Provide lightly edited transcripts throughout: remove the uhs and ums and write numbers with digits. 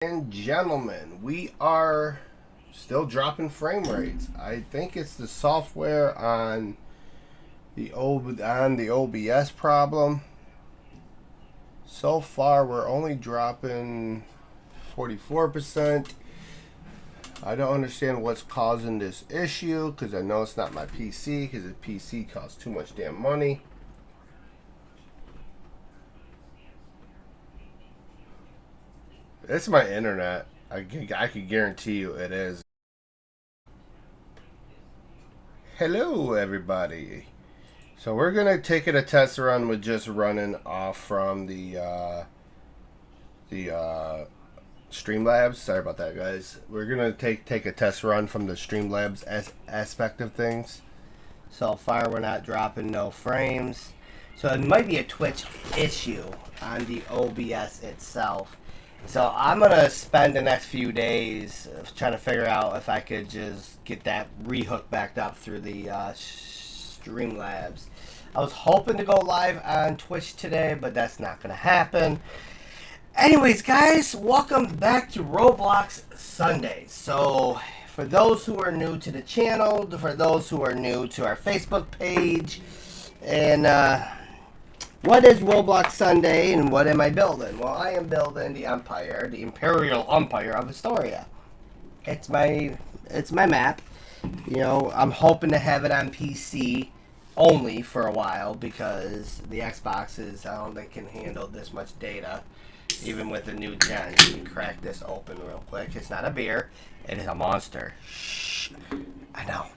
And gentlemen, we are still dropping frame rates. I think it's the software on the OBS problem. So far, we're only dropping 44%. I don't understand what's causing this issue because I know it's not my PC because the PC costs too much damn money. It's my internet. I can guarantee you it is. Hello, everybody. So we're gonna take it a test run with just running off from the Streamlabs. Sorry about that, guys. We're gonna take a test run from the Streamlabs aspect of things. So far, we're not dropping no frames. So it might be a Twitch issue on the OBS itself. So I'm going to spend the next few days trying to figure out if I could just get that rehooked back up through the Streamlabs. I was hoping to go live on Twitch today, but that's not going to happen. Anyways, guys, welcome back to Roblox Sundays. So for those who are new to the channel, for those who are new to our Facebook page, and what is Roblox Sunday and what am I building? Well, I am building the Empire, the Imperial Empire of Astoria. It's my map. You know, I'm hoping to have it on PC only for a while because the Xboxes, I don't think, can handle this much data. Even with the new gen, you can crack this open real quick. It's not a beer. It is a monster. Shh. I know.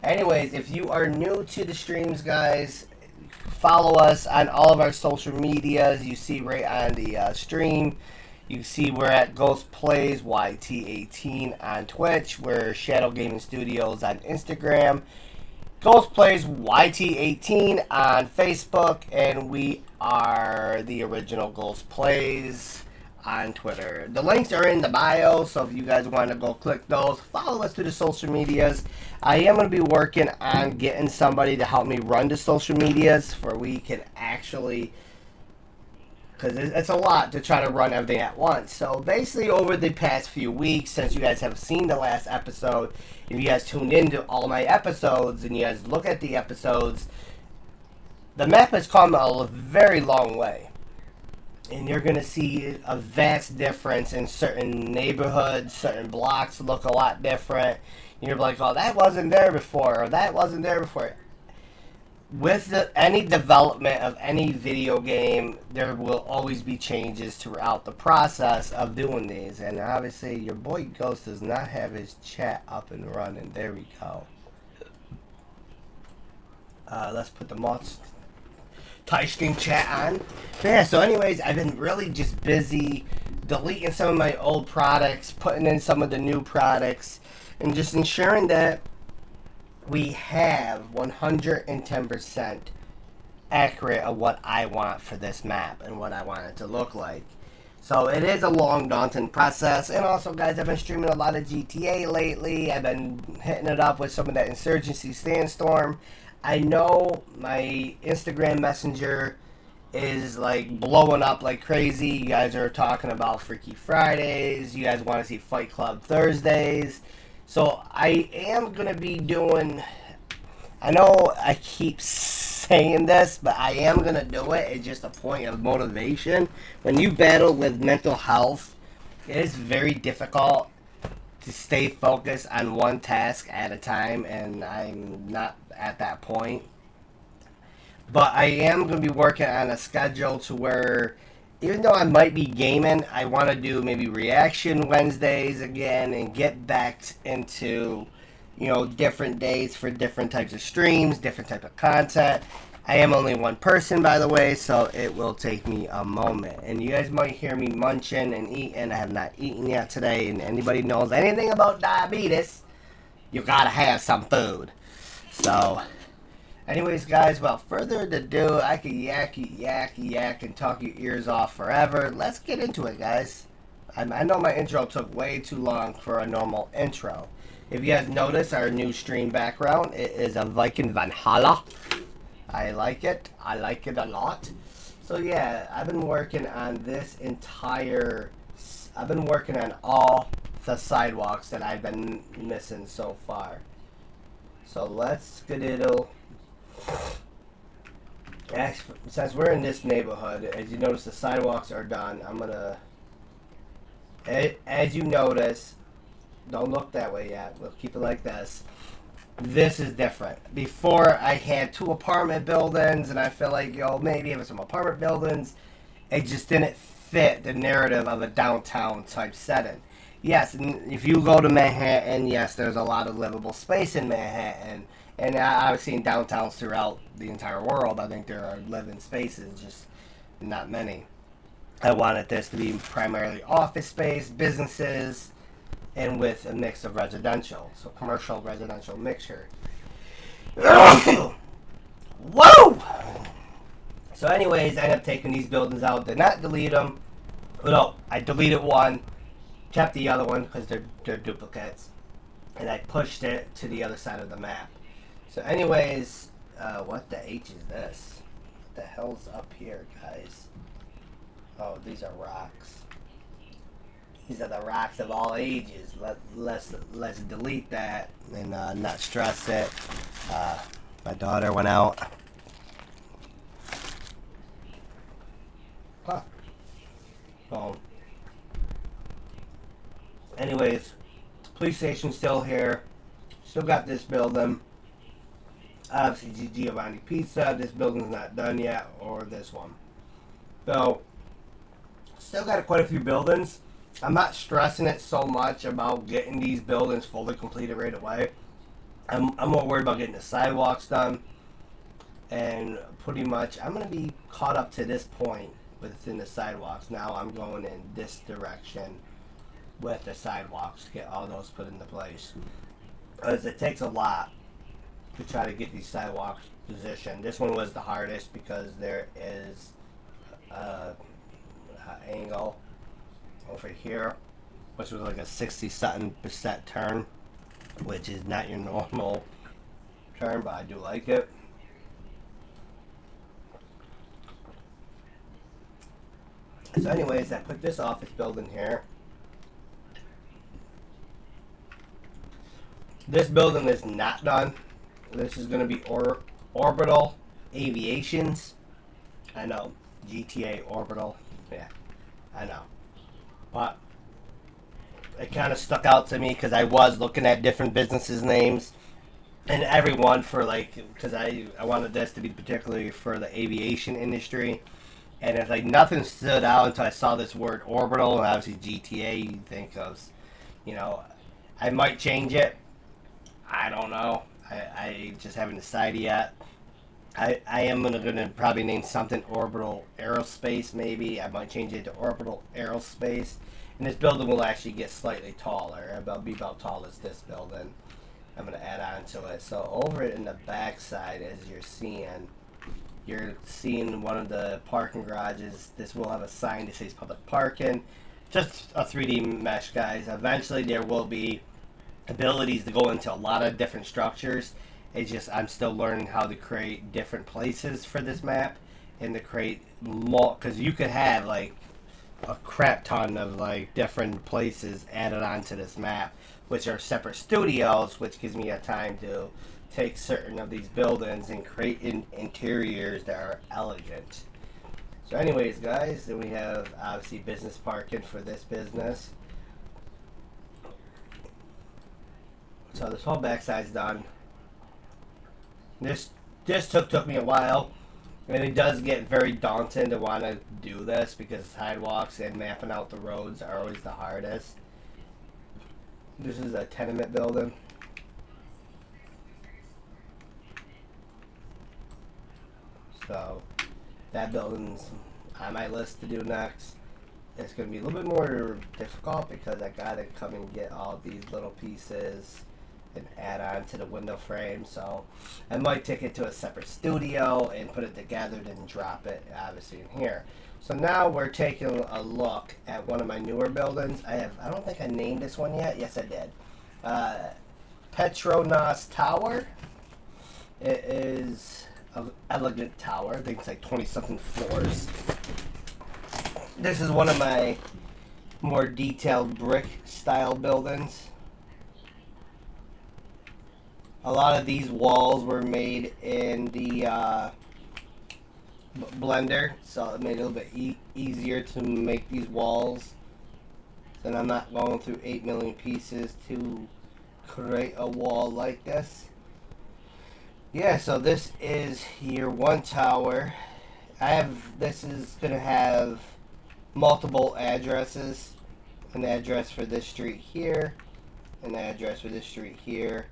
Anyways, if you are new to the streams, guys, follow us on all of our social medias. You see right on the stream. You see we're at ghostplayzyt on Twitch. We're Shadow Gaming Studios on Instagram. ghostplayzyt on Facebook. And we are the original Ghost Plays on Twitter. The links are in the bio, so if you guys want to go click those, follow us through the social medias. I am going to be working on getting somebody to help me run the social medias for we can actually, because it's a lot to try to run everything at once. So basically over the past few weeks, since you guys have seen the last episode, if you guys tuned into all my episodes and you guys look at the episodes, the map has come a very long way. And you're going to see a vast difference in certain neighborhoods, certain blocks look a lot different. You're like, oh, that wasn't there before, or that wasn't there before. With any development of any video game, there will always be changes throughout the process of doing these. And obviously, your boy Ghost does not have his chat up and running. There we go. Let's put the multi-stream chat on. But yeah, so anyways, I've been really just busy deleting some of my old products, putting in some of the new products, and just ensuring that we have 110% accurate of what I want for this map and what I want it to look like. So it is a long, daunting process. And also, guys, I've been streaming a lot of GTA lately. I've been hitting it up with some of that Insurgency Sandstorm. I know my Instagram Messenger is like blowing up like crazy. You guys are talking about Freaky Fridays. You guys want to see Fight Club Thursdays. So I am going to be doing, I know I keep saying this, but I am going to do it. It's just a point of motivation. When you battle with mental health, it is very difficult to stay focused on one task at a time, and I'm not at that point. But I am going to be working on a schedule to where, even though I might be gaming, I want to do maybe Reaction Wednesdays again and get back into, you know, different days for different types of streams, different type of content. I am only one person, by the way, so it will take me a moment. And you guys might hear me munching and eating. I have not eaten yet today, and anybody knows anything about diabetes, you gotta have some food. So, anyways, guys, without further ado, I could yak and talk your ears off forever. Let's get into it, guys. I know my intro took way too long for a normal intro. If you guys notice our new stream background, it is a Viking Valhalla. I like it. I like it a lot. So yeah, I've been working on this entire. I've been working on all the sidewalks that I've been missing so far. So let's skedaddle. Since we're in this neighborhood, as you notice, the sidewalks are done. I'm gonna, as you notice, don't look that way yet. We'll keep it like this. This is different. Before I had 2 apartment buildings, and I feel like, yo, maybe if it's some apartment buildings, it just didn't fit the narrative of a downtown type setting. Yes, and if you go to Manhattan, yes, there's a lot of livable space in Manhattan. And I've seen downtowns throughout the entire world. I think there are living spaces, just not many. I wanted this to be primarily office space, businesses, and with a mix of residential. So commercial, residential mixture. Whoa! So anyways, I ended up taking these buildings out. Did not delete them. No, I deleted one, kept the other one because they're duplicates. And I pushed it to the other side of the map. So anyways, what the H is this? What the hell's up here, guys? Oh, these are rocks. These are the rocks of all ages. Let's delete that and not stress it. My daughter went out. Huh. Oh. Anyways, police station's still here. Still got this building. Obviously, Giovanni Pizza. This building's not done yet, or this one. So, still got quite a few buildings. I'm not stressing it so much about getting these buildings fully completed right away. I'm more worried about getting the sidewalks done. And pretty much, I'm going to be caught up to this point within the sidewalks. Now I'm going in this direction with the sidewalks to get all those put into place. Because it takes a lot to try to get these sidewalks positioned. This one was the hardest because there is an angle over here, which was like a 60-something% turn, which is not your normal turn, but I do like it. So anyways, I put this office building here. This building is not done. This is going to be Orbital Aviations. I know, GTA Orbital. Yeah, I know. But it kind of stuck out to me because I was looking at different businesses' names. And everyone for like, because I wanted this to be particularly for the aviation industry. And it's like nothing stood out until I saw this word orbital, and obviously GTA, you think of, you know, I might change it. I don't know. I just haven't decided yet. I am gonna probably name something Orbital Aerospace, maybe. I might change it to Orbital Aerospace. And this building will actually get slightly taller. It'll be about tall as this building. I'm gonna add on to it. So over in the back side, as you're seeing one of the parking garages. This will have a sign that says public parking. Just a 3D mesh, guys. Eventually there will be abilities to go into a lot of different structures. It's just I'm still learning how to create different places for this map and to create more, because you could have like a crap ton of like different places added onto this map, which are separate studios, which gives me a time to take certain of these buildings and create interiors that are elegant. So anyways, guys, then we have obviously business parking for this business. So this whole backside's done. This took me a while, and it does get very daunting to want to do this because sidewalks and mapping out the roads are always the hardest. This is a tenement building. So that building's on my list to do next. It's going to be a little bit more difficult because I got to come and get all these little pieces and add on to the window frame. So I might take it to a separate studio and put it together, then drop it obviously in here. So now we're taking a look at one of my newer buildings. I don't think I named this one yet. Yes, I did. Petronas Tower. It is elegant tower. I think it's like 20 something floors. This is one of my more detailed brick style buildings. A lot of these walls were made in the blender, so it made it a little bit easier to make these walls. Then I'm not going through 8 million pieces to create a wall like this. Yeah, so this is your one tower. This is gonna have multiple addresses. An address for this street here, an address for this street here.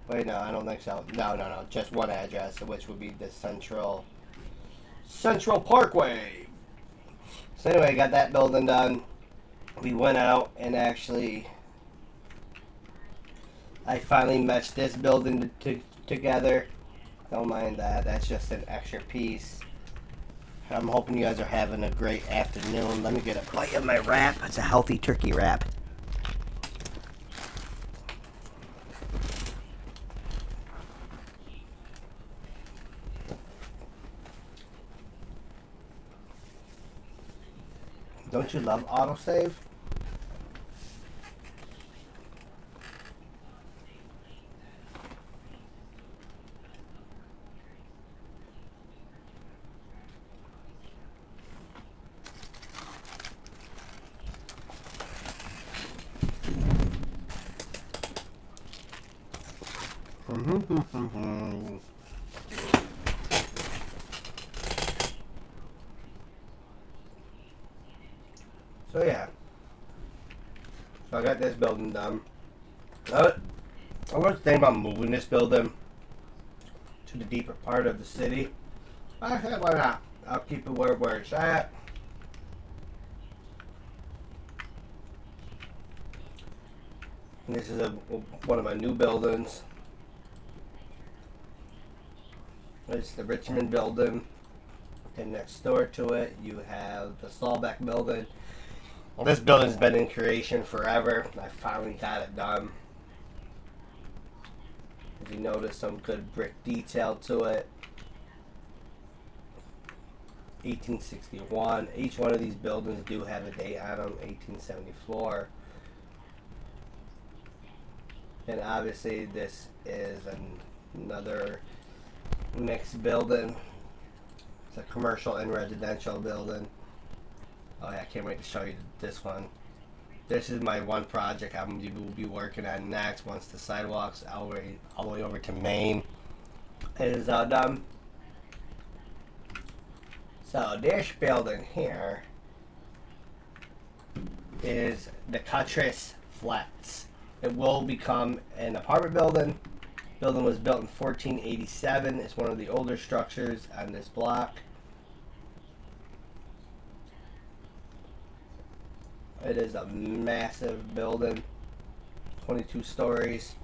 Wait, no, I don't think so. No, just one address, which would be the Central Parkway. So anyway, I got that building done. We went out and actually, I finally meshed this building together. Don't mind that. That's just an extra piece. I'm hoping you guys are having a great afternoon. Let me get a bite of my wrap. It's a healthy turkey wrap. Don't you love autosave? So yeah, so I got this building done. I was thinking about moving this building to the deeper part of the city. I said, why not? I'll keep it where it's at. And this is one of my new buildings. It's the Richmond Building. And next door to it, you have the Stallback Building. Well, this building's been in creation forever. I finally got it done. As you notice, some good brick detail to it. 1861. Each one of these buildings do have a date on them. 1874. And obviously, this is another mixed building. It's a commercial and residential building. Oh yeah, I can't wait to show you this one. This is my one project I'm going to be working on next once the sidewalks all the way over to Maine is done. So this building here is the Catrice Flats. It will become an apartment building. The building was built in 1487. It's one of the older structures on this block. It is a massive building, 22 stories.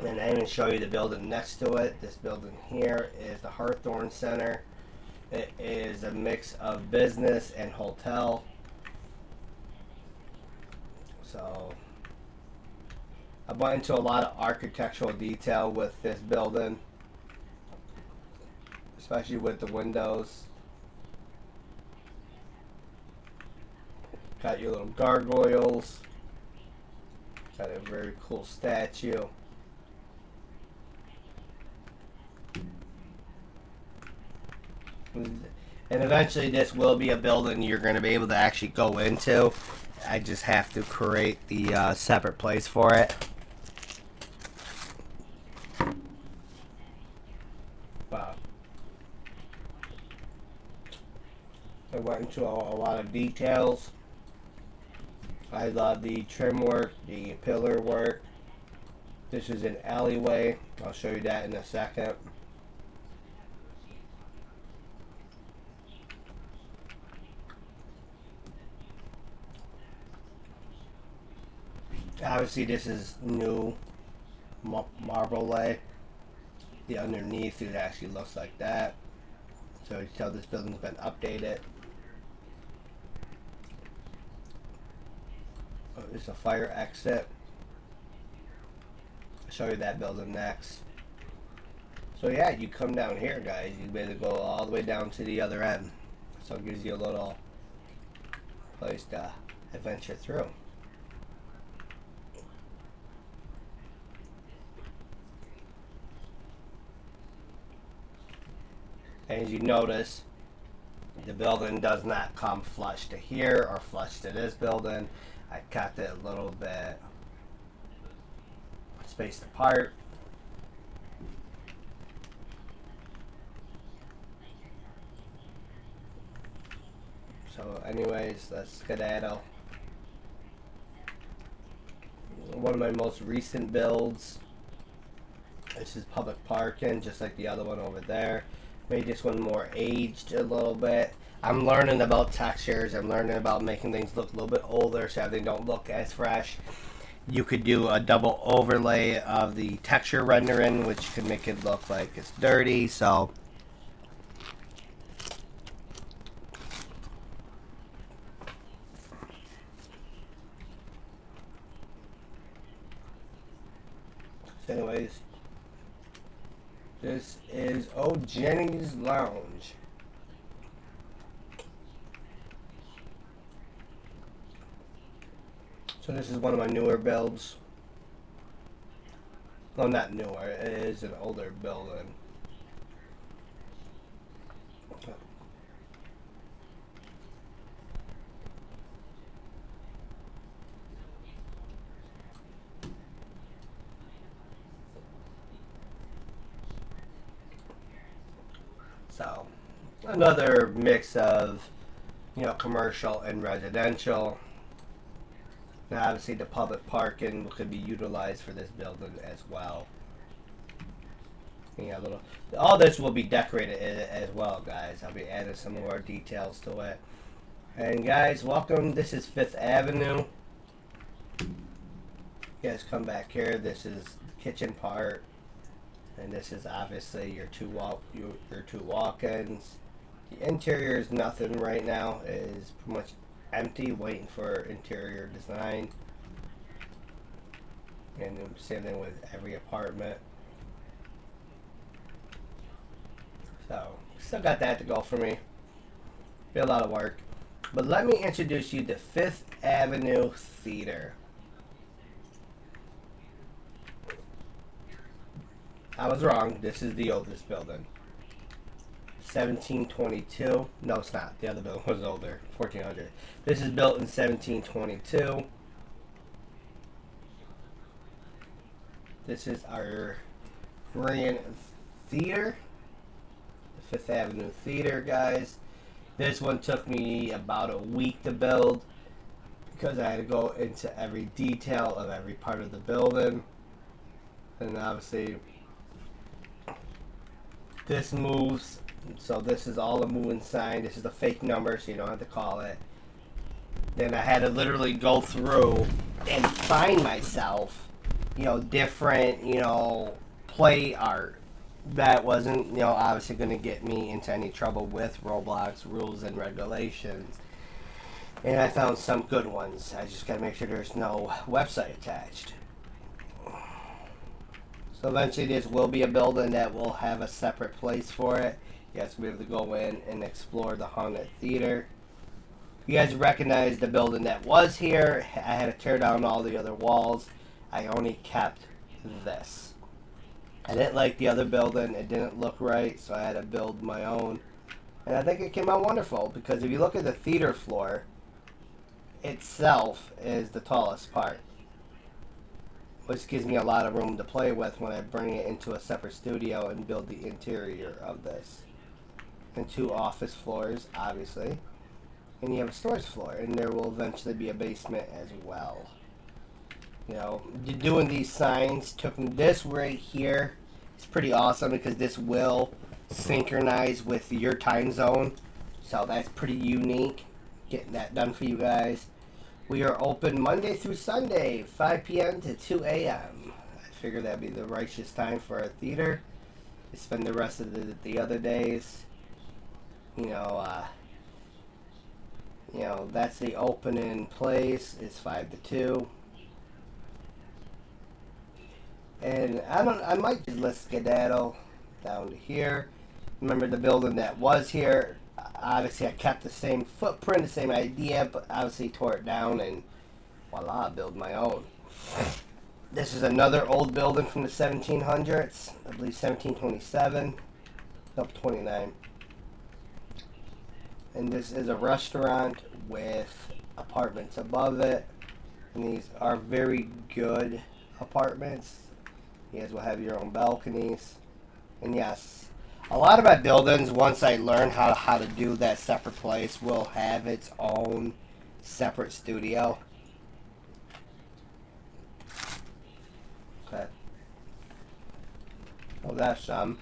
And I'm going to show you the building next to it. This building here is the Hart Thorne Center. It is a mix of business and hotel. So I went into a lot of architectural detail with this building, especially with the windows. Got your little gargoyles. Got a very cool statue. And eventually this will be a building you're going to be able to actually go into. I just have to create the separate place for it. Wow. I went into a lot of details. I love the trim work, the pillar work. This is an alleyway. I'll show you that in a second. Obviously this is new marble lay. The underneath it actually looks like that. So you can tell this building's been updated. Oh, there's a fire exit. I'll show you that building next. So yeah, you come down here, guys. You better go all the way down to the other end. So it gives you a little place to adventure through. And as you notice, the building does not come flush to here or flush to this building. I cut it a little bit spaced apart. So anyways, let's skedaddle. One of my most recent builds. This is public parking, just like the other one over there. Made this one more aged a little bit. I'm learning about textures. I'm learning about making things look a little bit older so they don't look as fresh. You could do a double overlay of the texture rendering, which could make it look like it's dirty. So anyways, this is Jenny's Lounge. So this is one of my newer builds. Well, not newer, it is an older building. So another mix of, commercial and residential. Now obviously the public parking could be utilized for this building as well. All this will be decorated as well, guys. I'll be adding some more details to it. And guys, welcome. This is 5th Avenue. You guys come back here. This is the kitchen part. And this is obviously your two walk-ins. The interior is nothing right now. It is pretty much empty, waiting for interior design. And same thing with every apartment. So still got that to go for me. Be a lot of work. But let me introduce you to 5th Avenue Theater. I was wrong. This is the oldest building. 1722. No, it's not. The other building was older. 1400. This is built in 1722. This is our Grand Theater. The 5th Avenue Theater, guys. This one took me about a week to build because I had to go into every detail of every part of the building. And obviously, this moves. So this is all a moving sign. This is a fake number, so you don't have to call it. Then I had to literally go through and find myself, different, play art that wasn't, obviously going to get me into any trouble with Roblox rules and regulations. And I found some good ones. I just got to make sure there's no website attached. So eventually this will be a building that will have a separate place for it. You guys will be able to go in and explore the haunted theater. You guys recognize the building that was here. I had to tear down all the other walls. I only kept this. I didn't like the other building. It didn't look right, so I had to build my own. And I think it came out wonderful because if you look at the theater floor itself is the tallest part, which gives me a lot of room to play with when I bring it into a separate studio and build the interior of this. And 2 office floors, obviously. And you have a storage floor, and there will eventually be a basement as well. Doing these signs took me this right here. It's pretty awesome because this will synchronize with your time zone. So that's pretty unique. Getting that done for you guys. We are open Monday through Sunday, 5 p.m. to 2 a.m. I figured that'd be the righteous time for a theater. To spend the rest of the other days. That's the opening place. It's 5 to 2. And I might just let skedaddle. down to here. Remember the building that was here? Obviously, I kept the same footprint, the same idea, but obviously tore it down and voila, build my own. This is another old building from the 1700s. I believe 1727. Nope, 29. And this is a restaurant with apartments above it. And these are very good apartments. You guys will have your own balconies. And yes, a lot of my buildings, once I learn how to do that separate place, will have its own separate studio. Okay. Oh, that's some.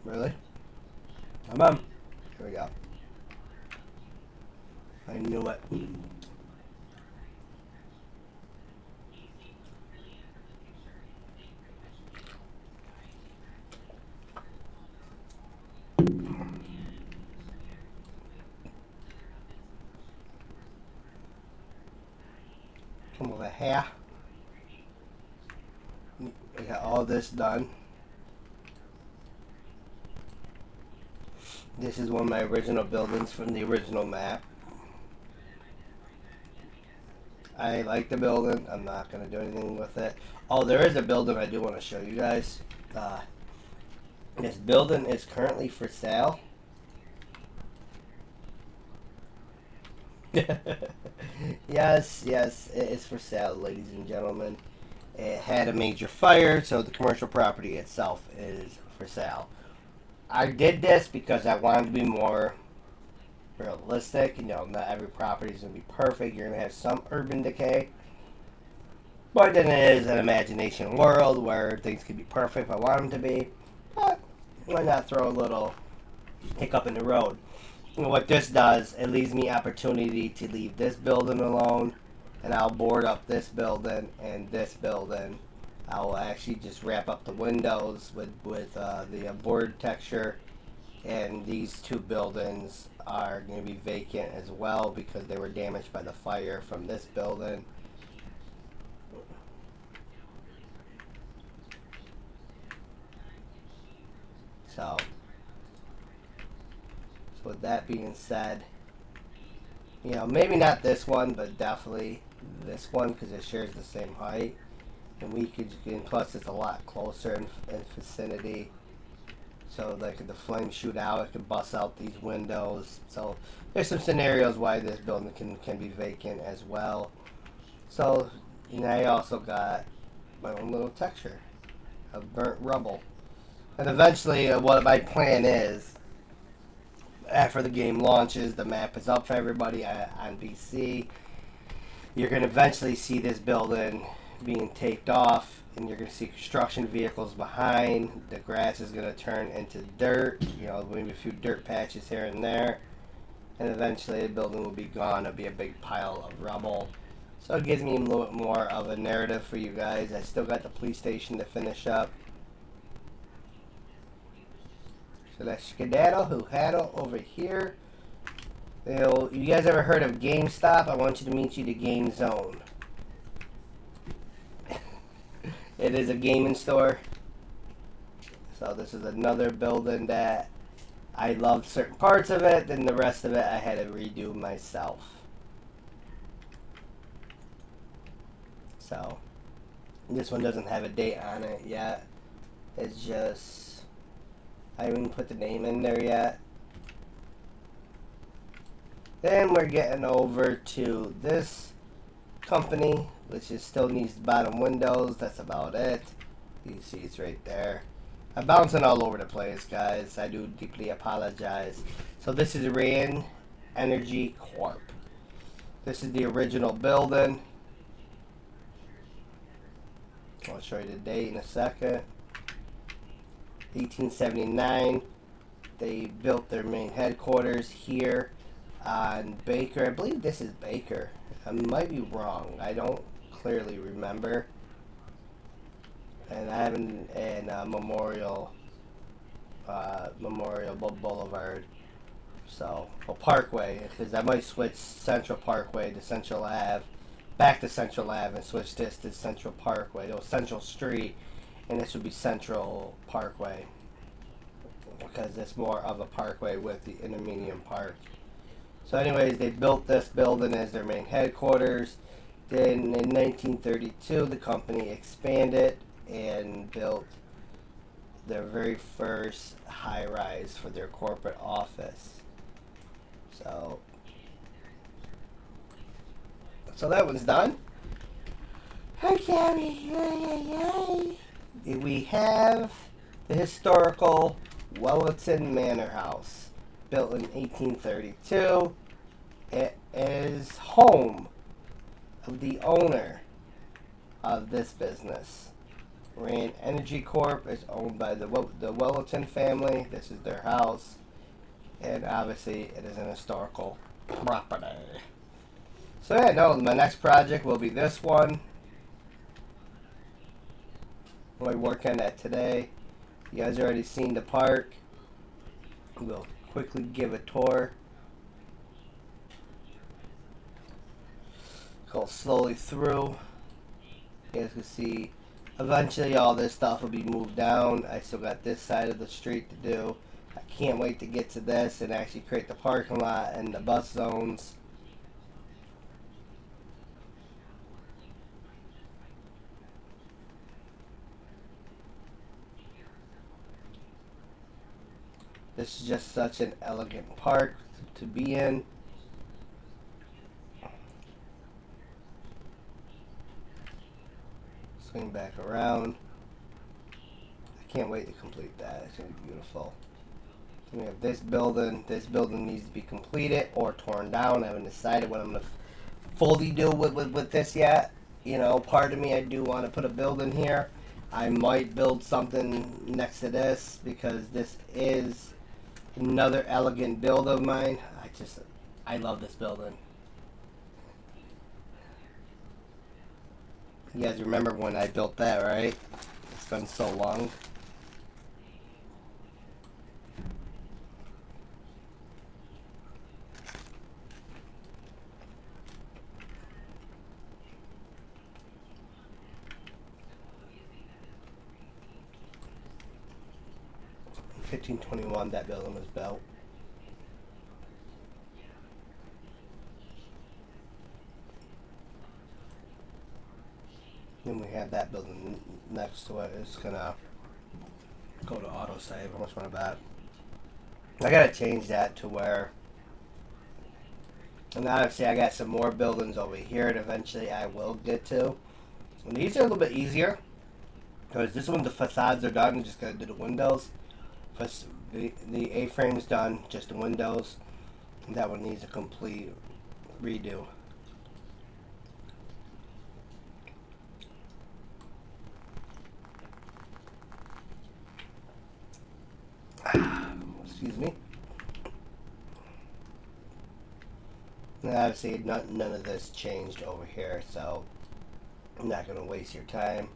Really? Come on. Here we go. I knew it. Come over here. We got all this done. This is one of my original buildings from the original map. I like the building. I'm not going to do anything with it. Oh, there is a building I do want to show you guys. This building is currently for sale. Yes, it is for sale, ladies and gentlemen. It had a major fire, so the commercial property itself is for sale. I did this because I wanted to be more realistic. You know, not every property is going to be perfect. You're going to have some urban decay. But then it is an imagination world where things can be perfect if I want them to be. But why not throw a little hiccup in the road? And what this does, it leaves me opportunity to leave this building alone. And I'll board up this building and this building. I will actually just wrap up the windows with the board texture, and these two buildings are going to be vacant as well because they were damaged by the fire from this building. So with that being said, you know, maybe not this one, but definitely this one because it shares the same height. And we could, and plus it's a lot closer in vicinity. So like if the flames shoot out, it could bust out these windows. So there's some scenarios why this building can be vacant as well. So, you know, I also got my own little texture of burnt rubble. And eventually what my plan is, after the game launches, the map is up for everybody on PC, you're going to eventually see this building being taped off, and you're going to see construction vehicles behind. The grass is going to turn into dirt, you know, maybe a few dirt patches here and there, and eventually the building will be gone. It'll be a big pile of rubble. So it gives me a little bit more of a narrative for you guys. I still got the police station to finish up. So that's Skedaddle who Haddle over here. You guys ever heard of GameStop? I want you to meet you to Game Zone. It is a gaming store. So this is another building that I loved certain parts of it, then the rest of it I had to redo myself. So this one doesn't have a date on it yet. It's just, I haven't even put the name in there yet. Then we're getting over to this company, which is still needs bottom windows. That's about it. You see it's right there. I'm bouncing all over the place, guys. I do deeply apologize. So this is Rain Energy Corp. This is the original building. I'll show you the date in a second. 1879. They built their main headquarters here on Baker. I believe this is Baker. I might be wrong. I don't clearly remember. And I have in Memorial Boulevard. So, well, Parkway, because I might switch Central Parkway to Central Ave, back to Central Ave, and switch this to Central Parkway, or Central Street, and this would be Central Parkway, because it's more of a parkway with the intermediate park. So anyways, they built this building as their main headquarters. Then in 1932, the company expanded and built their very first high-rise for their corporate office. So that one's done. Hi, Gabby. Yay. We have the historical Welleton Manor House, built in 1832. It is home of the owner of this business. Rand Energy Corp is owned by the Welleton family. This is their house, and obviously it is an historical property. So yeah, no, my next project will be this one. We'll work on that today. You guys already seen the park. We'll quickly give a tour. Go slowly through. You guys can see eventually all this stuff will be moved down. I still got this side of the street to do. I can't wait to get to this and actually create the parking lot and the bus zones. This is just such an elegant park to be in. Swing back around. I can't wait to complete that. It's going to be beautiful. So we have this building. This building needs to be completed or torn down. I haven't decided what I'm going to fully do with this yet. You know, part of me, I do want to put a building here. I might build something next to this because this is another elegant build of mine. I love this building. You guys remember when I built that, right? It's been so long. In 1521, that building was built. Then we have that building next to it. It's gonna go to autosave. How much want to bet? I gotta change that to where. And obviously, I got some more buildings over here that eventually I will get to. And these are a little bit easier because this one the facades are done. Just gotta do the windows. The A-frame's done. Just the windows. And that one needs a complete redo. Excuse me. And obviously, none of this changed over here, so I'm not going to waste your time.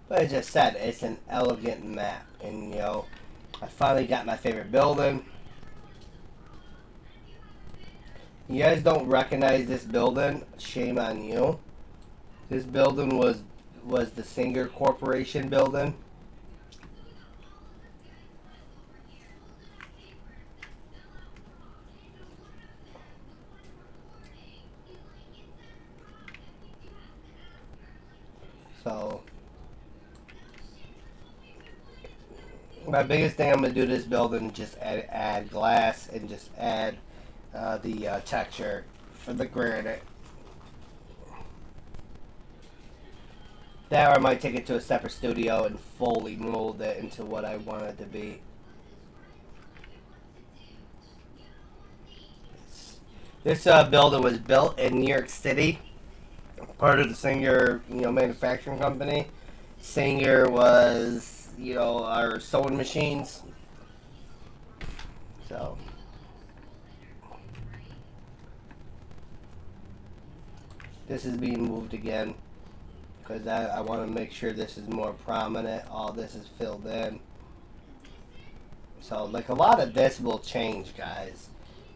But as I just said, it's an elegant map. And, you know, I finally got my favorite building. You guys don't recognize this building? Shame on you. This building was the Singer Corporation building. So, my biggest thing I'm going to do to this building, just add glass and just add the texture for the granite. That or I might take it to a separate studio and fully mold it into what I want it to be. This building was built in New York City. Part of the Singer, manufacturing company. Singer was, our sewing machines. So, this is being moved again because I want to make sure this is more prominent. All this is filled in. So, like, a lot of this will change, guys.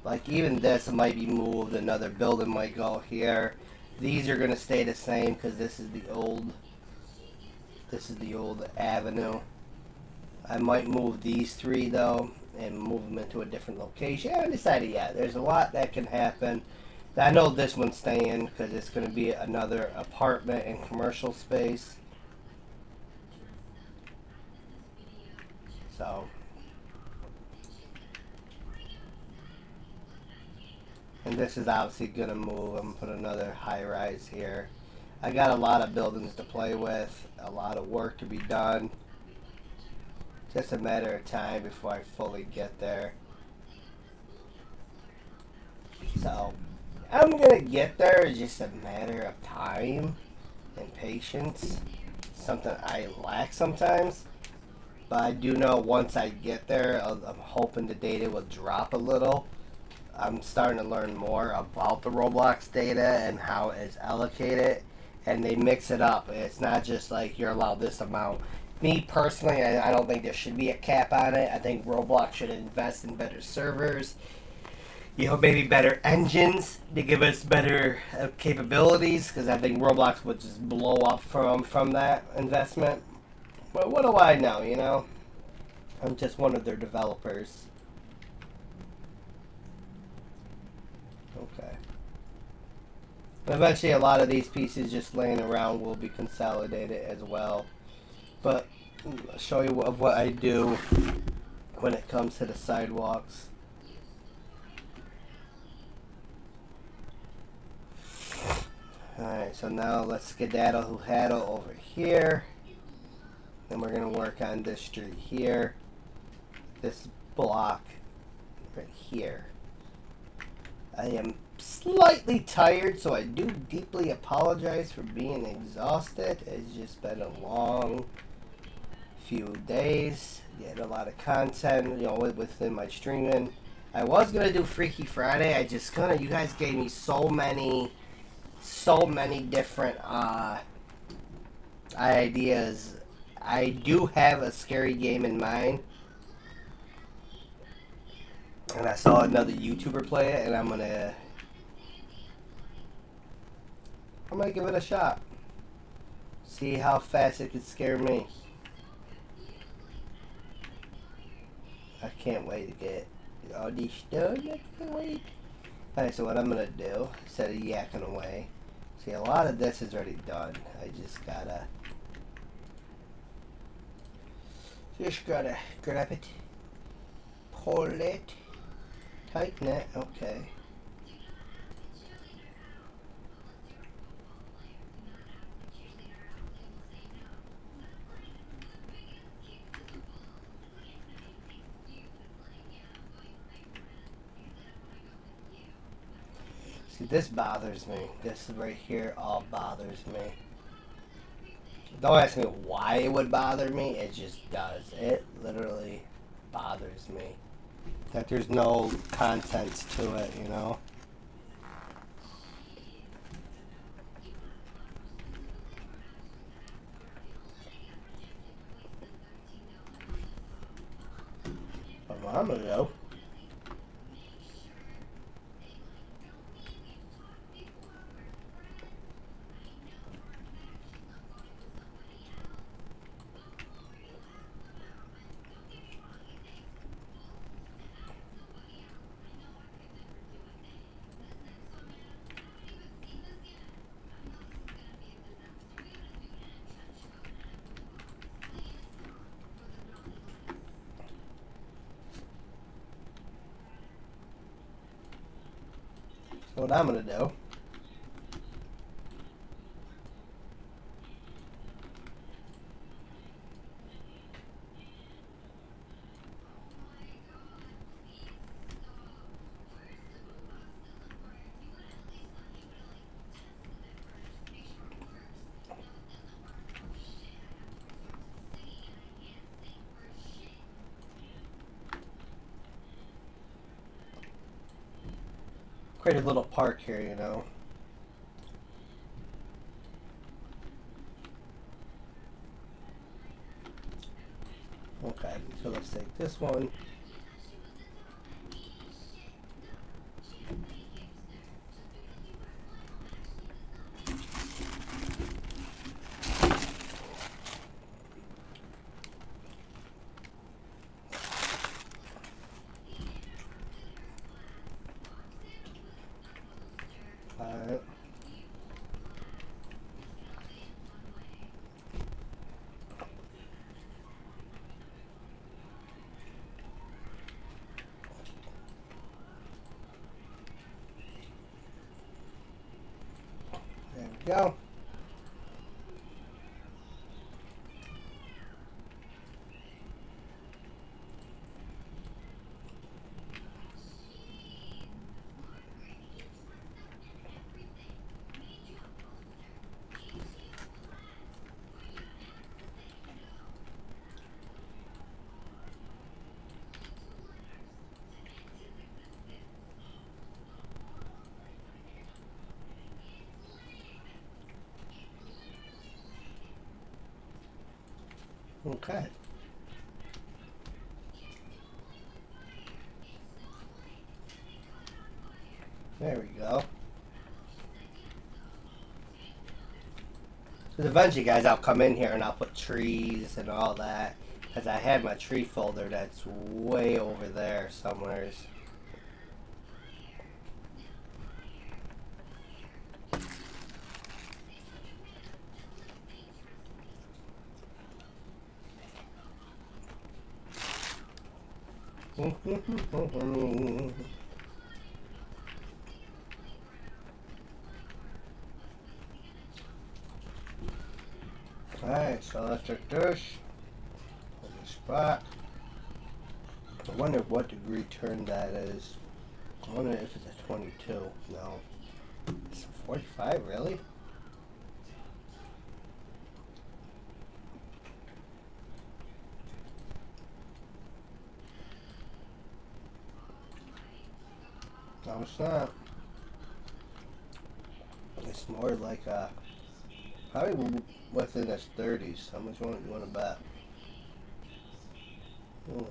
Like even this might be moved. Another building might go here. These are gonna stay the same because this is the old. This is the old avenue. I might move these three though and move them into a different location. I haven't decided yet. There's a lot that can happen. I know this one's staying because it's going to be another apartment and commercial space. So, and this is obviously going to move. I'm going to put another high rise here. I got a lot of buildings to play with, a lot of work to be done. Just a matter of time before I fully get there. So, I'm gonna get there. It's just a matter of time and patience. Something I lack sometimes. But I do know once I get there, I'm hoping the data will drop a little. I'm starting to learn more about the Roblox data and how it's allocated. And they mix it up. It's not just like you're allowed this amount. Me personally, I don't think there should be a cap on it. I think Roblox should invest in better servers. Maybe better engines to give us better capabilities, because I think Roblox would just blow up from that investment. But what do I know, I'm just one of their developers. Okay. Eventually, a lot of these pieces just laying around will be consolidated as well. But I'll show you what I do when it comes to the sidewalks. Alright, so now let's skedaddle over here. Then we're going to work on this street here. This block right here. I am slightly tired, so I do deeply apologize for being exhausted. It's just been a long few days. Get a lot of content, within my streaming. I was going to do Freaky Friday. I just couldn't. You guys gave me so many different ideas. I do have a scary game in mind, and I saw another YouTuber play it, and I'm gonna give it a shot. See how fast it can scare me. I can't wait to get all these done. I can't wait. Alright, so what I'm gonna do, instead of yakking away, see, a lot of this is already done. I just gotta grab it, pull it, tighten it. Okay. See, this bothers me. This right here all bothers me. Don't ask me why it would bother me. It just does. It literally bothers me that there's no contents to it, But I'm gonna go. So what I'm gonna do. Create a little park here, Okay, so let's take this one. Alright. There we go. Okay. There we go. Because eventually, guys, I'll come in here and I'll put trees and all that. Because I have my tree folder that's way over there somewhere. Alright, so electric dish. Put the spot. I wonder what degree turn that is. I wonder if it's a 22. No. It's a 45, really? No, it's not. It's more like probably within its 30s. How much you want to bet? Hmm.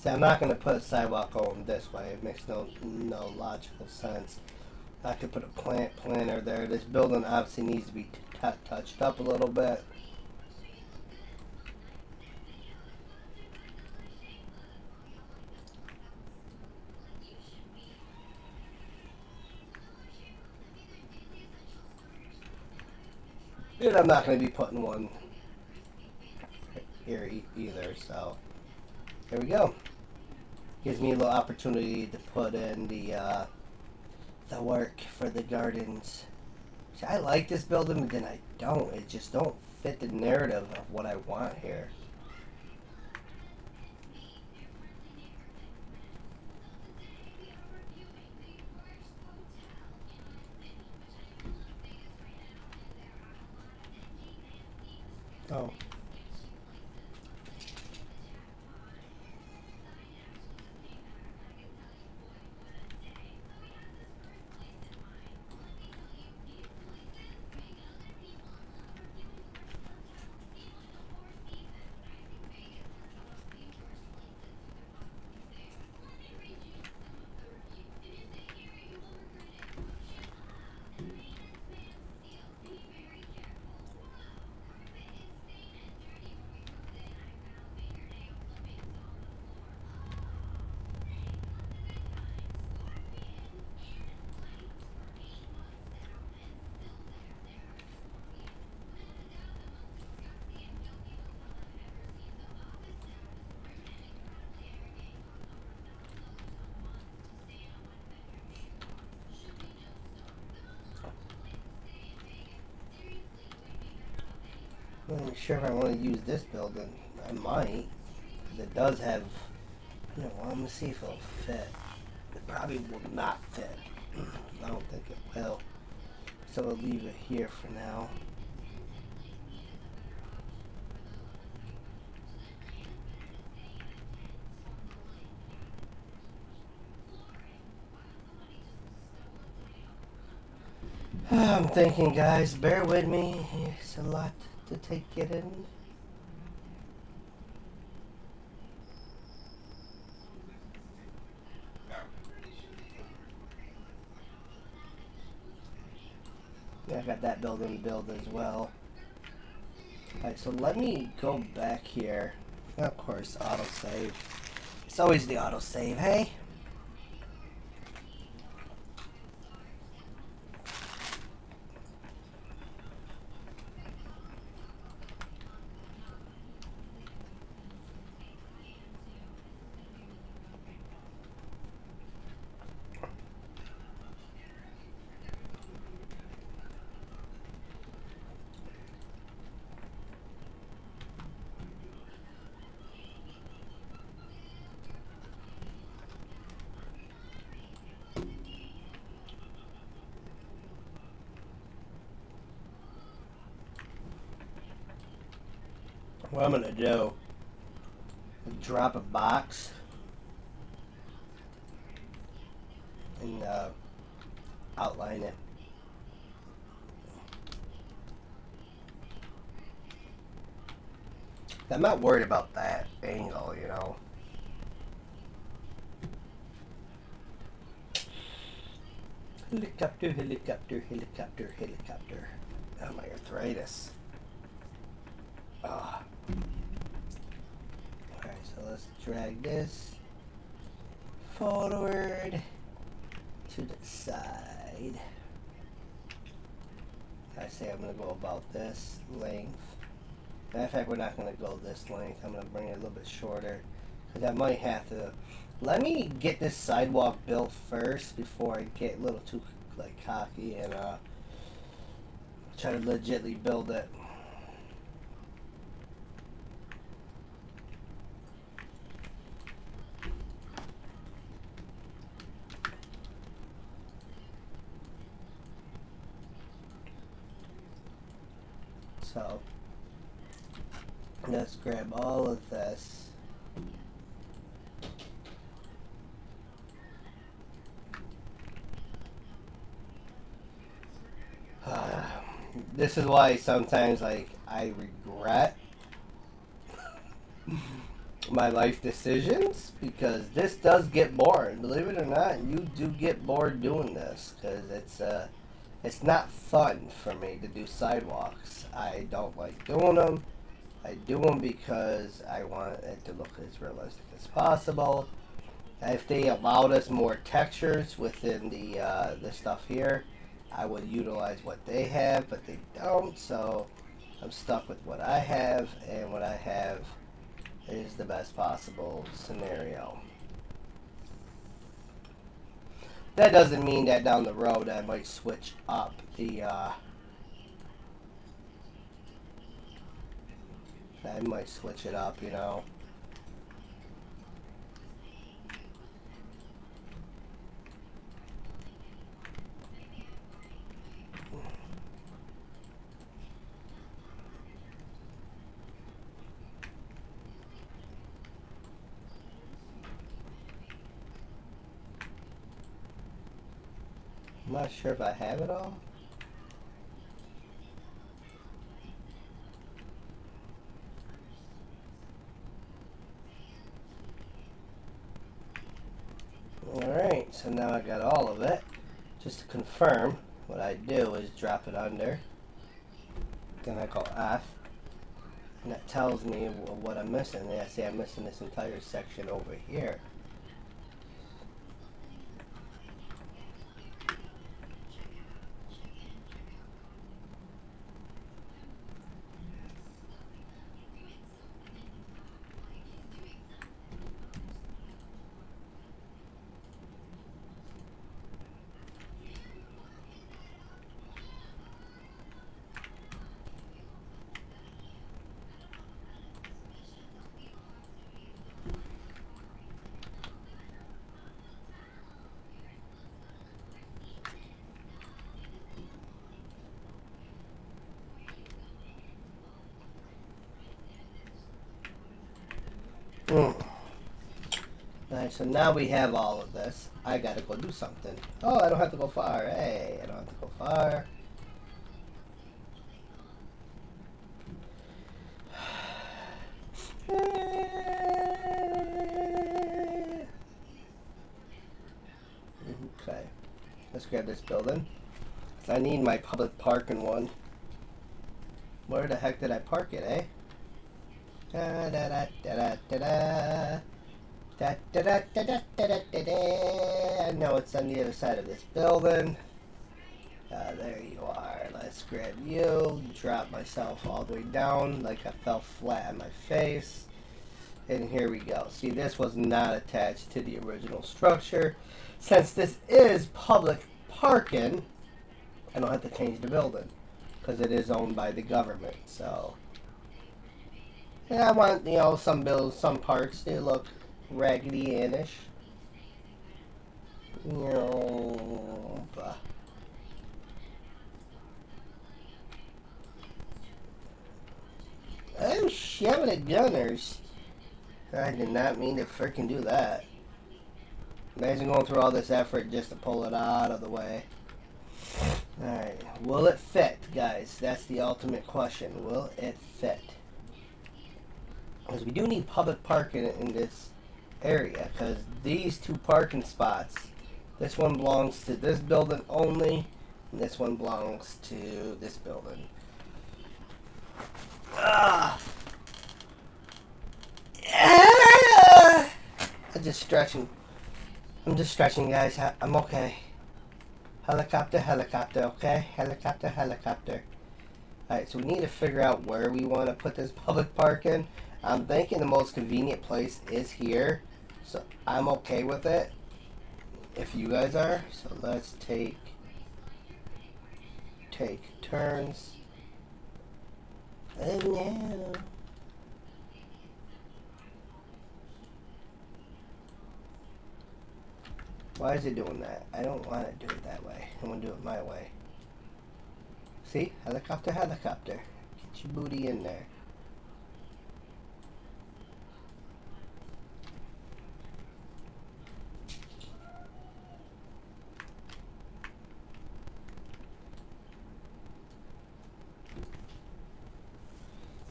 See, I'm not going to put a sidewalk on this way. It makes no logical sense. I could put a planter there. This building obviously needs to be touched up a little bit. And I'm not going to be putting one here either, so there we go. Gives me a little opportunity to put in the work for the gardens. See, I like this building, but then I don't. It just don't fit the narrative of what I want here. Oh. I'm not even sure if I want to use this building. I might, because it does have, you know, I'm going to see if it'll fit. It probably will not fit. I don't think it will. So we'll leave it here for now. I'm thinking, guys, bear with me. It's a lot to take it in. Yeah, I got that building built as well. Alright, so let me go back here. Of course, autosave. It's always the autosave, hey? What I'm gonna do, drop a box and outline it. I'm not worried about that angle, you know. Helicopter, helicopter, helicopter, helicopter. Oh, my arthritis. Ah. Alright, so let's drag this forward to the side. I say I'm going to go about this length. Matter of fact, we're not going to go this length. I'm going to bring it a little bit shorter. Because I might have to... Let me get this sidewalk built first before I get a little too like cocky and try to legitly build it. So let's grab all of this. This is why sometimes like I regret my life decisions, because this does get boring. Believe it or not, you do get bored doing this because it's not fun for me to do sidewalks. I don't like doing them. I do them because I want it to look as realistic as possible. If they allowed us more textures within the stuff here, I would utilize what they have, but they don't, so I'm stuck with what I have, and what I have is the best possible scenario. That doesn't mean that down the road I might switch up the I might switch it up, you know. I'm not sure if I have it all. Alright, so now I got all of it. Just to confirm, what I do is drop it under. Then I go F. And that tells me what I'm missing. Yeah, see, I'm missing this entire section over here. Alright, so now we have all of this. I gotta go do something. Oh, I don't have to go far. Hey, I don't have to go far. Okay, let's grab this building. I need my public parking one. Where the heck did I park it, eh? Da da da da da da. Da, da, da, da, da, da, da, da, da. I know it's on the other side of this building. There you are. Let's grab you. Drop myself all the way down like I fell flat on my face. And here we go. See, this was not attached to the original structure. Since this is public parking, I don't have to change the building because it is owned by the government. So, yeah, I want, you know, some parts, they look raggedy-ish. You know, I'm shoving at gunners. I did not mean to freaking do that. Imagine going through all this effort just to pull it out of the way. Alright, will it fit, guys? That's the ultimate question. Will it fit? Because we do need public parking in this area, because these two parking spots, this one belongs to this building only, and this one belongs to this building. I'm just stretching. I'm just stretching, guys. I'm okay. Helicopter, helicopter, okay? Helicopter, helicopter. Alright, so we need to figure out where we want to put this public parking. I'm thinking the most convenient place is here. So I'm okay with it. If you guys are. So let's take turns. Oh no. Why is it doing that? I don't want to do it that way. I want to do it my way. See? Helicopter, helicopter. Get your booty in there.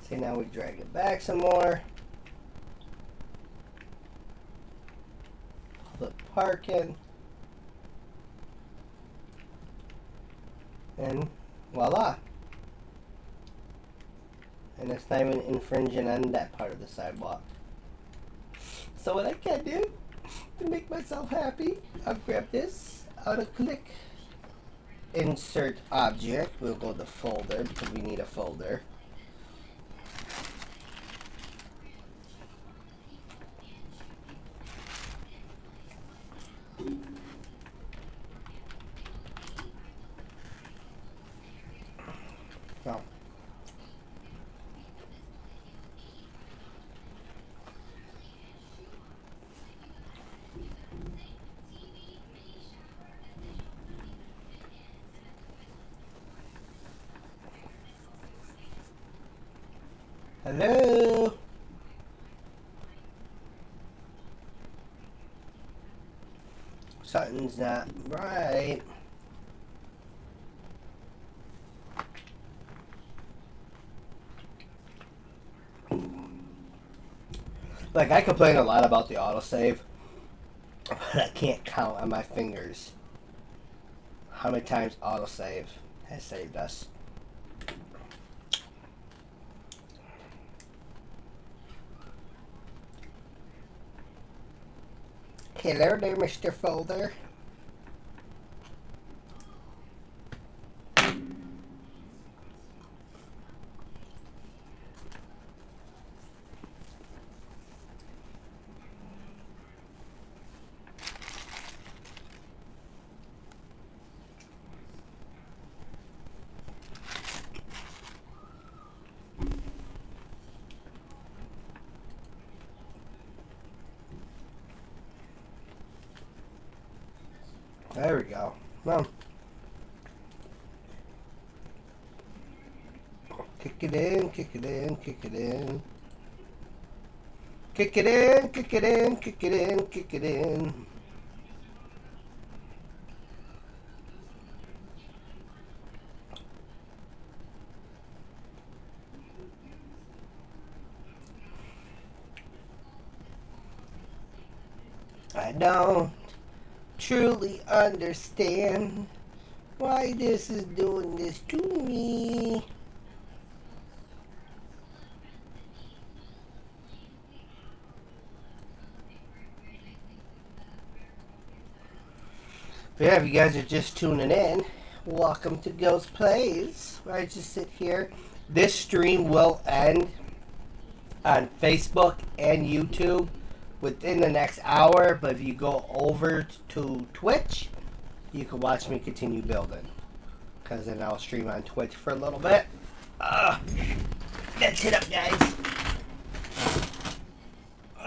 See, now we drag it back some more. Public parking. And voila. And it's not even infringing on that part of the sidewalk. So what I can do to make myself happy, I'll grab this, auto click, insert object. We'll go to folder because we need a folder. Oh. Hello? Something's not right. Like, I complain a lot about the autosave, but I can't count on my fingers how many times autosave has saved us. Hello there, Mr. Folder. There we go. Well, kick it in, kick it in, kick it in. Kick it in, kick it in, kick it in, kick it in. I don't truly understand why this is doing this to me. But yeah, if you guys are just tuning in, welcome to Ghost Plays, where I just sit here. This stream will end on Facebook and YouTube within the next hour, but if you go over to Twitch, you can watch me continue building, because then I'll stream on Twitch for a little bit. Let's hit up, guys.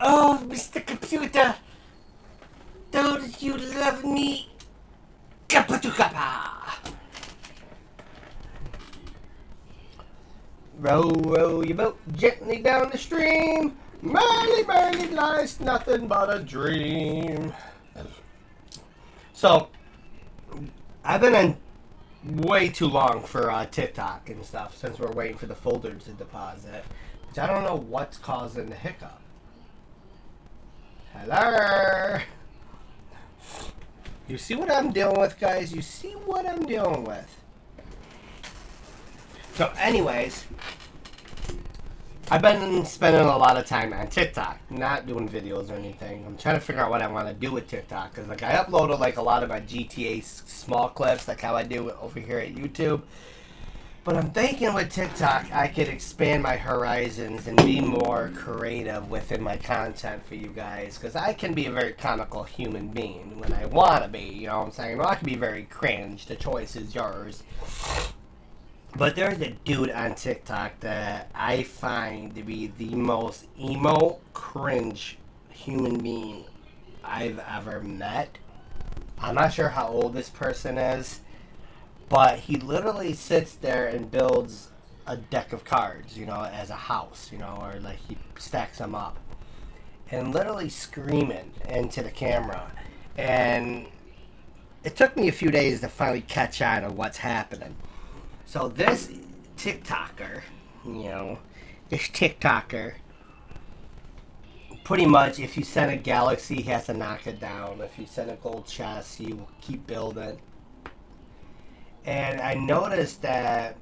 Oh, Mr. Computer, don't you love me? Row, row your boat gently down the stream. Merrily, merrily, life's nothing but a dream. So, I've been on way too long for TikTok and stuff since we're waiting for the folder to deposit. Which I don't know what's causing the hiccup. Hello? You see what I'm dealing with, guys? You see what I'm dealing with? So, anyways, I've been spending a lot of time on TikTok, not doing videos or anything. I'm trying to figure out what I want to do with TikTok, because like I uploaded like a lot of my GTA small clips, like how I do it over here at YouTube. But I'm thinking with TikTok, I could expand my horizons and be more creative within my content for you guys. Because I can be a very comical human being when I want to be, you know what I'm saying? Well, I can be very cringe. The choice is yours. But there's a dude on TikTok that I find to be the most emo, cringe human being I've ever met. I'm not sure how old this person is, but he literally sits there and builds a deck of cards, you know, as a house, you know, or like he stacks them up. And literally screaming into the camera. And it took me a few days to finally catch on to what's happening. So this TikToker, you know, pretty much if you send a galaxy, he has to knock it down. If you send a gold chest, he will keep building. And I noticed that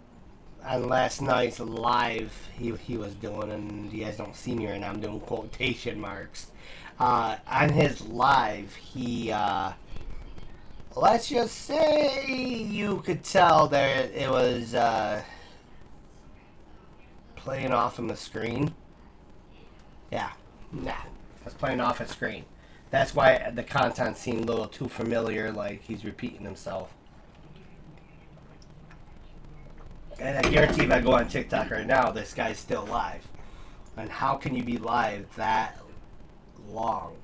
on last night's live he was doing, and you guys don't see me right now, I'm doing quotation marks. On his live, he, let's just say you could tell that it was playing off on the screen. Yeah, nah, it's playing off a screen. That's why the content seemed a little too familiar, like he's repeating himself. And I guarantee if I go on TikTok right now, this guy's still live. And how can you be live that long?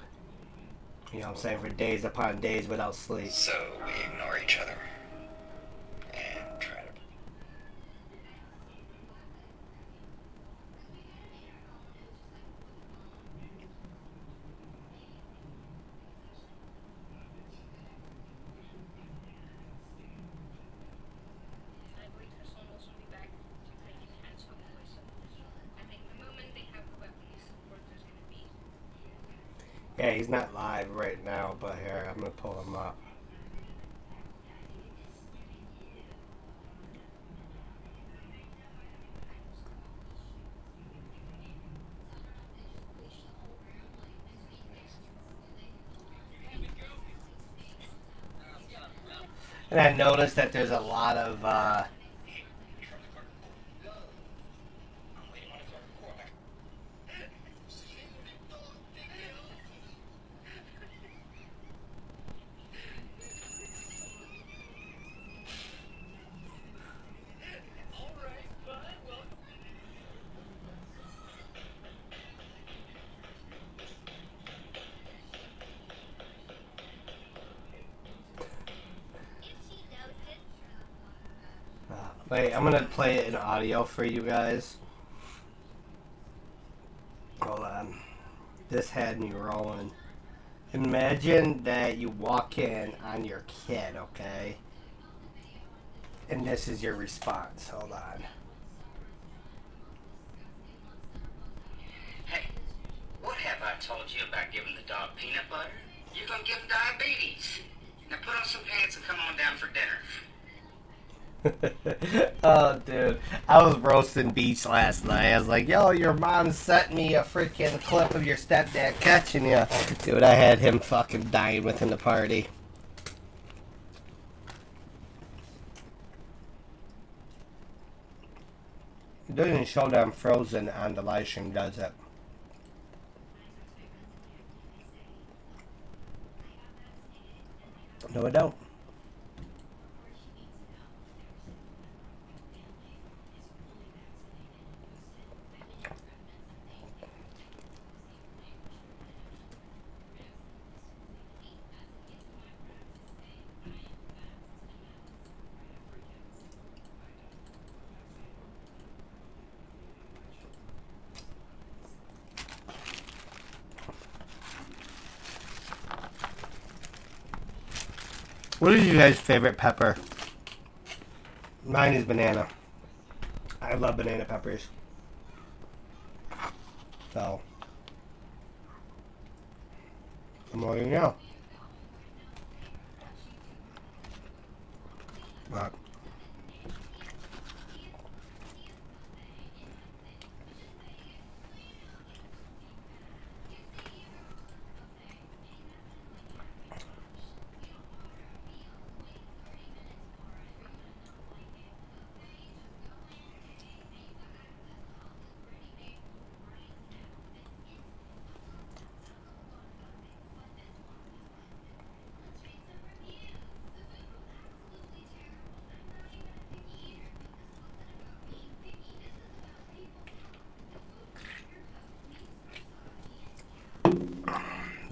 You know what I'm saying? For days upon days without sleep. So we ignore each other and try to... Yeah, he's not live right now, but here, I'm going to pull him up. And I noticed that there's a lot of wait, I'm gonna play it in audio for you guys. Hold on. This had me rolling. Imagine that you walk in on your kid, okay? And this is your response. Hold on. Hey, what have I told you about giving the dog peanut butter? You're gonna give him diabetes. Now put on some pants and come on down for dinner. Oh, dude. I was roasting Beach last night. I was like, yo, your mom sent me a freaking clip of your stepdad catching you. Dude, I had him fucking dying within the party. It doesn't show that I'm frozen on the live stream, does it? No, I don't. What is your guys' favorite pepper? Mine is banana. I love banana peppers. So, I'm letting you know. But,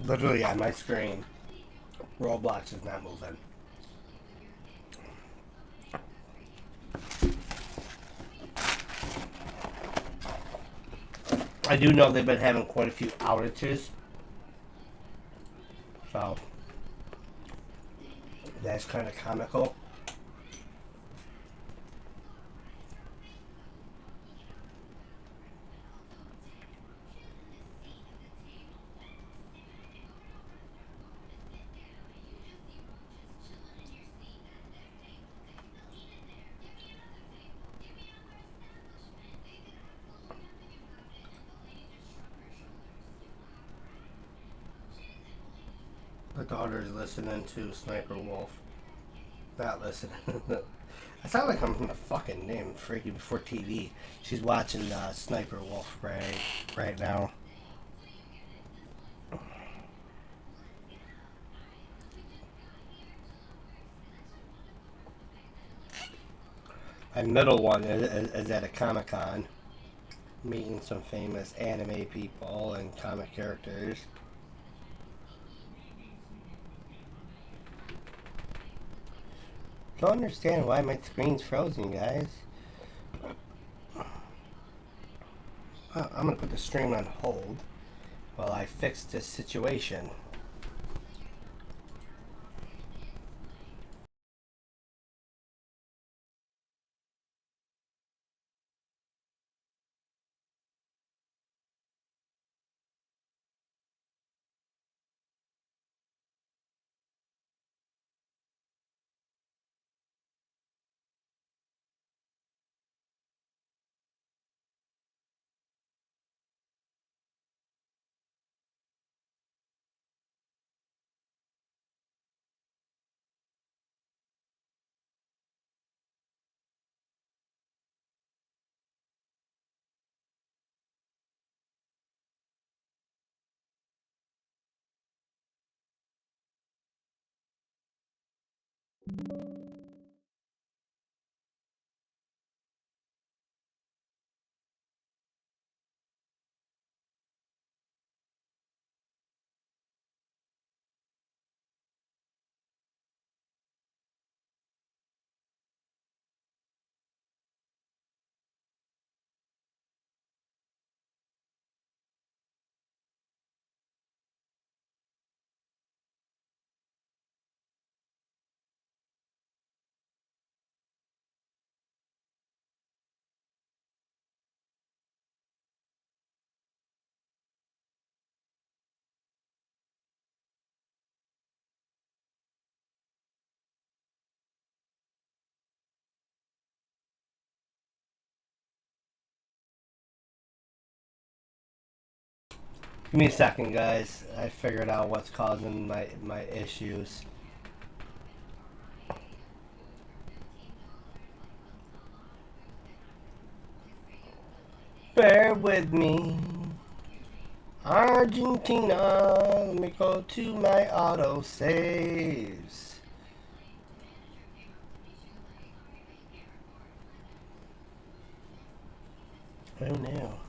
literally on my screen, Roblox is not moving. I do know they've been having quite a few outages. So, that's kind of comical. The daughter's listening to Sniper Wolf. Not listening. I sound like I'm from the fucking name Freaky Before TV. She's watching Sniper Wolf right now. My middle one is at a Comic Con, meeting some famous anime people and comic characters. Don't understand why my screen's frozen, guys. I'm gonna put the stream on hold while I fix this situation. Give me a second, guys. I figured out what's causing my issues. Bear with me. Argentina. Let me go to my auto saves. Oh no.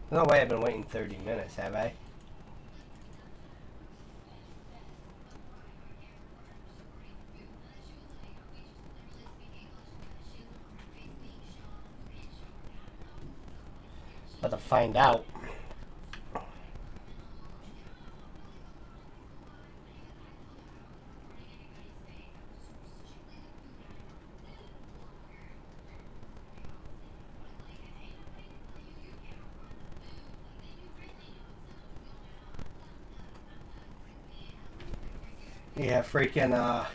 No way I've been waiting 30 minutes, have I? About to find out. Yeah, freaking